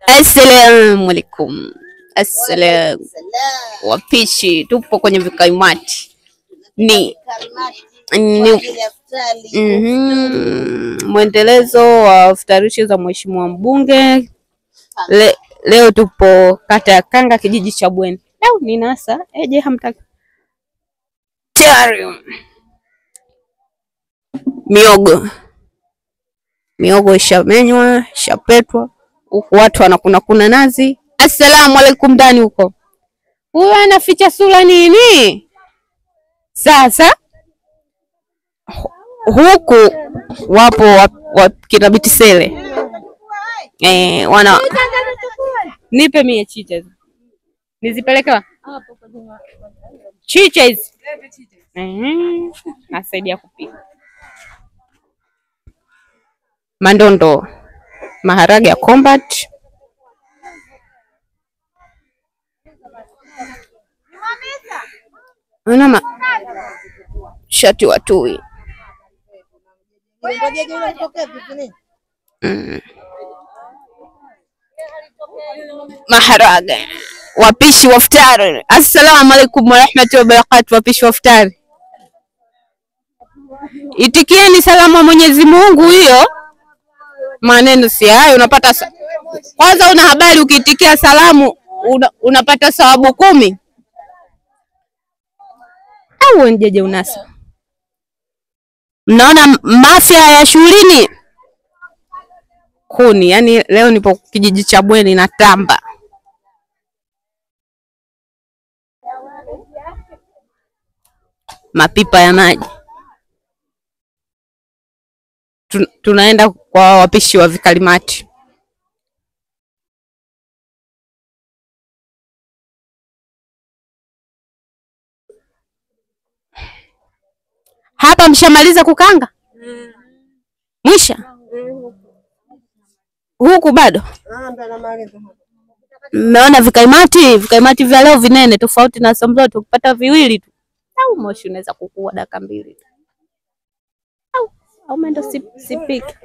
Assalamu alaikum. Assalam. Wapishi tupo kwenye vikaimati. Ni mwendelezo wa futarishi za mheshimiwa mbunge. Leo tupo kata ya Kanga, kijiji cha Bweni. Leo ni nasa eje hamtaki miogo ishamenywa, ishapetwa. Huku watu wanakuna nazi. Assalamu alaikum ndani huko. Huyu anaficha sura nini? Sasa huku wapo kina Bitisele. Wana nipe mie chicha. Nizipeleke wapi? Chicha hizi. Nasaidia kupika. Mandondo, maharage ya combat. Unama shati watui. Maharage. Wapishi wa futari. Assalamu alaikum warahmatullahi wabarakatuh. Wapishi wa futari, itikieni salamu wa Mwenyezi Mungu. Hiyo maneno si hayo. Unapata kwanza, una habari ukiitikia salamu unapata thawabu 10. Au njeje unasa. Mnaona mafia ya shuleni kuni. Yani leo nipo kijiji cha Bweni na tamba. Mapipa ya maji. Tunaenda kwa wapishi wa vikalimati. Hapa mshamaliza kukanga? Mwisha? Huku bado? Mmeona vikaimati vya leo vinene tofauti na somzote. Ukipata viwili tu au moshi unaweza kukua dakika 2 tu. Au mendo sipiki.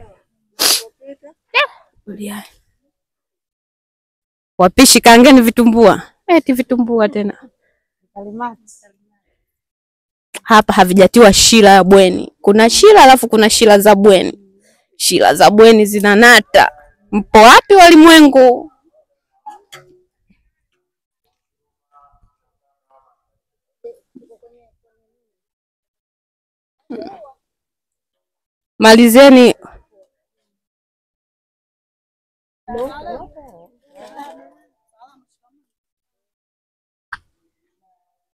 Wapishi kaangeni vitumbua. Eti vitumbua tena. Hapa havijatiwa shila ya Bweni. Kuna shila alafu kuna shila za Bweni. Shila za Bweni zinanata. Mpo wapi walimwengu? Malizeni.